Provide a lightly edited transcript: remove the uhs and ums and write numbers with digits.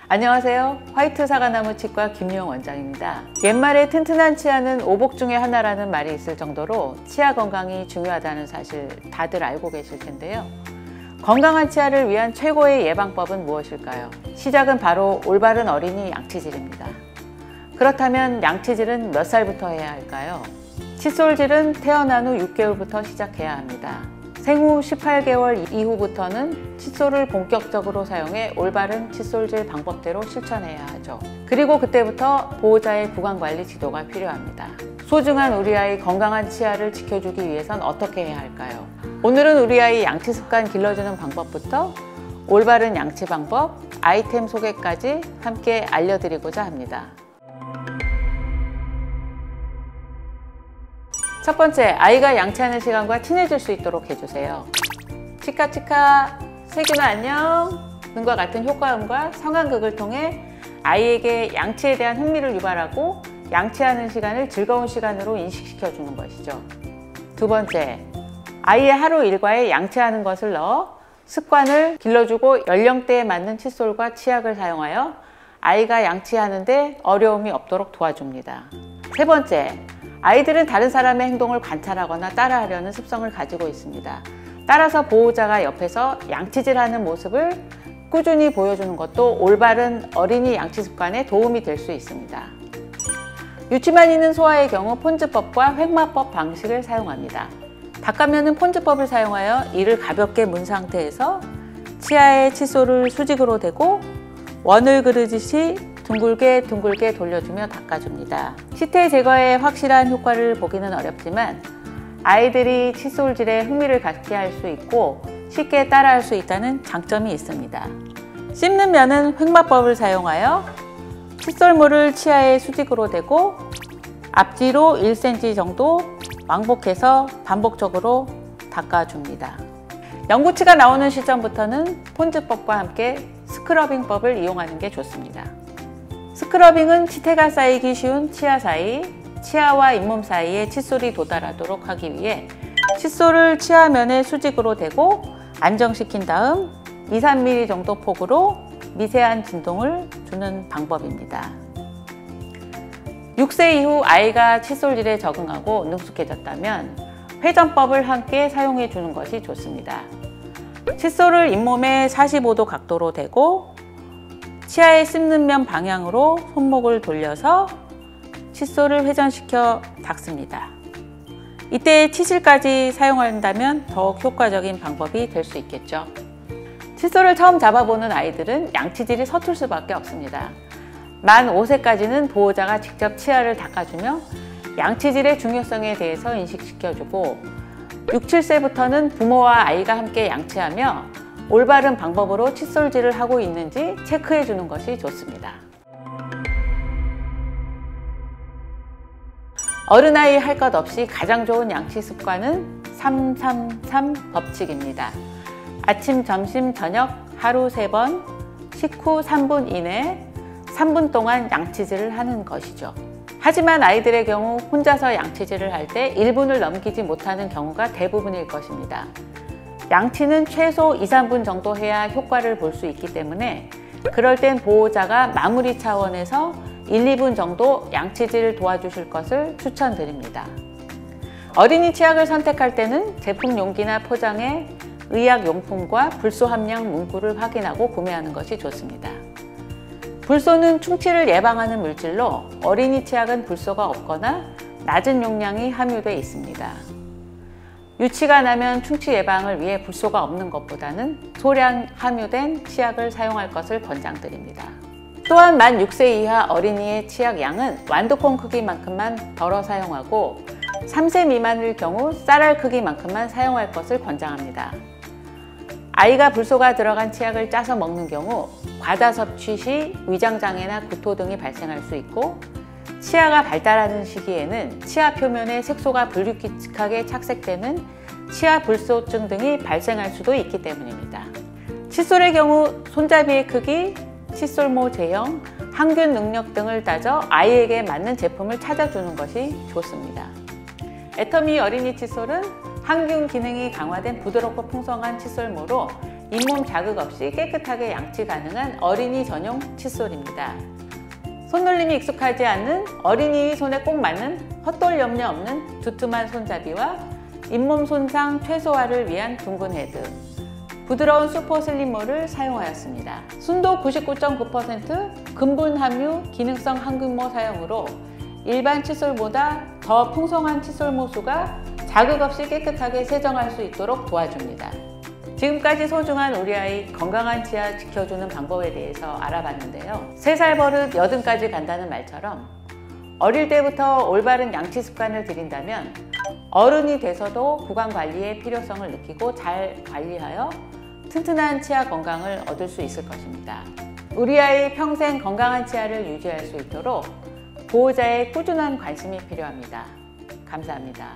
안녕하세요. 화이트 사과나무 치과 김유영 원장입니다. 옛말에 튼튼한 치아는 오복 중에 하나라는 말이 있을 정도로 치아 건강이 중요하다는 사실 다들 알고 계실 텐데요. 건강한 치아를 위한 최고의 예방법은 무엇일까요? 시작은 바로 올바른 어린이 양치질입니다. 그렇다면 양치질은 몇 살부터 해야 할까요? 칫솔질은 태어난 후 6개월부터 시작해야 합니다. 생후 18개월 이후부터는 칫솔을 본격적으로 사용해 올바른 칫솔질 방법대로 실천해야 하죠. 그리고 그때부터 보호자의 구강관리 지도가 필요합니다. 소중한 우리 아이 건강한 치아를 지켜주기 위해선 어떻게 해야 할까요? 오늘은 우리 아이 양치 습관 길러주는 방법부터 올바른 양치 방법, 아이템 소개까지 함께 알려드리고자 합니다. 첫 번째, 아이가 양치하는 시간과 친해질 수 있도록 해주세요. 치카치카, 세균아 안녕 등과 같은 효과음과 성황극을 통해 아이에게 양치에 대한 흥미를 유발하고 양치하는 시간을 즐거운 시간으로 인식시켜 주는 것이죠. 두 번째, 아이의 하루 일과에 양치하는 것을 넣어 습관을 길러주고 연령대에 맞는 칫솔과 치약을 사용하여 아이가 양치하는데 어려움이 없도록 도와줍니다. 세 번째, 아이들은 다른 사람의 행동을 관찰하거나 따라하려는 습성을 가지고 있습니다. 따라서 보호자가 옆에서 양치질하는 모습을 꾸준히 보여주는 것도 올바른 어린이 양치 습관에 도움이 될 수 있습니다. 유치만 있는 소아의 경우 폰즈법과 횡마법 방식을 사용합니다. 닦으면 폰즈법을 사용하여 이를 가볍게 문 상태에서 치아에 칫솔을 수직으로 대고 원을 그르듯이 둥글게 돌려주며 닦아줍니다. 시태 제거에 확실한 효과를 보기는 어렵지만 아이들이 칫솔질에 흥미를 갖게 할 수 있고 쉽게 따라할 수 있다는 장점이 있습니다. 씹는 면은 횡마법을 사용하여 칫솔물을 치아에 수직으로 대고 앞뒤로 1cm 정도 왕복해서 반복적으로 닦아줍니다. 영구치가 나오는 시점부터는 폰즈법과 함께 스크러빙법을 이용하는 게 좋습니다. 스크러빙은 치태가 쌓이기 쉬운 치아 사이, 치아와 잇몸 사이에 칫솔이 도달하도록 하기 위해 칫솔을 치아면에 수직으로 대고 안정시킨 다음 2-3mm 정도 폭으로 미세한 진동을 주는 방법입니다. 6세 이후 아이가 칫솔질에 적응하고 능숙해졌다면 회전법을 함께 사용해 주는 것이 좋습니다. 칫솔을 잇몸에 45도 각도로 대고 치아에 씹는 면 방향으로 손목을 돌려서 칫솔을 회전시켜 닦습니다. 이때 치실까지 사용한다면 더욱 효과적인 방법이 될 수 있겠죠. 칫솔을 처음 잡아보는 아이들은 양치질이 서툴 수밖에 없습니다. 만 5세까지는 보호자가 직접 치아를 닦아주며 양치질의 중요성에 대해서 인식시켜주고 6, 7세부터는 부모와 아이가 함께 양치하며 올바른 방법으로 칫솔질을 하고 있는지 체크해 주는 것이 좋습니다. 어른아이 할 것 없이 가장 좋은 양치 습관은 3-3-3 법칙입니다. 아침, 점심, 저녁 하루 3번, 식후 3분 이내 3분 동안 양치질을 하는 것이죠. 하지만 아이들의 경우 혼자서 양치질을 할 때 1분을 넘기지 못하는 경우가 대부분일 것입니다. 양치는 최소 2-3분 정도 해야 효과를 볼 수 있기 때문에 그럴 땐 보호자가 마무리 차원에서 1-2분 정도 양치질을 도와주실 것을 추천드립니다. 어린이 치약을 선택할 때는 제품 용기나 포장에 의약용품과 불소 함량 문구를 확인하고 구매하는 것이 좋습니다. 불소는 충치를 예방하는 물질로 어린이 치약은 불소가 없거나 낮은 용량이 함유되어 있습니다. 유치가 나면 충치 예방을 위해 불소가 없는 것보다는 소량 함유된 치약을 사용할 것을 권장드립니다. 또한 만 6세 이하 어린이의 치약 양은 완두콩 크기만큼만 덜어 사용하고 3세 미만일 경우 쌀알 크기만큼만 사용할 것을 권장합니다. 아이가 불소가 들어간 치약을 짜서 먹는 경우 과다 섭취 시 위장장애나 구토 등이 발생할 수 있고 치아가 발달하는 시기에는 치아 표면에 색소가 불규칙하게 착색되는 치아 불소증 등이 발생할 수도 있기 때문입니다. 칫솔의 경우 손잡이의 크기, 칫솔모 제형, 항균 능력 등을 따져 아이에게 맞는 제품을 찾아주는 것이 좋습니다. 애터미 어린이 칫솔은 항균 기능이 강화된 부드럽고 풍성한 칫솔모로 잇몸 자극 없이 깨끗하게 양치 가능한 어린이 전용 칫솔입니다. 손놀림이 익숙하지 않은 어린이 손에 꼭 맞는 헛돌 염려 없는 두툼한 손잡이와 잇몸 손상 최소화를 위한 둥근 헤드, 부드러운 슈퍼 슬림모를 사용하였습니다. 순도 99.9%, 근분 함유, 기능성 항균모 사용으로 일반 칫솔보다 더 풍성한 칫솔모 수가 자극 없이 깨끗하게 세정할 수 있도록 도와줍니다. 지금까지 소중한 우리 아이 건강한 치아 지켜주는 방법에 대해서 알아봤는데요. 3살 버릇 80까지 간다는 말처럼 어릴 때부터 올바른 양치 습관을 들인다면 어른이 돼서도 구강 관리의 필요성을 느끼고 잘 관리하여 튼튼한 치아 건강을 얻을 수 있을 것입니다. 우리 아이 평생 건강한 치아를 유지할 수 있도록 보호자의 꾸준한 관심이 필요합니다. 감사합니다.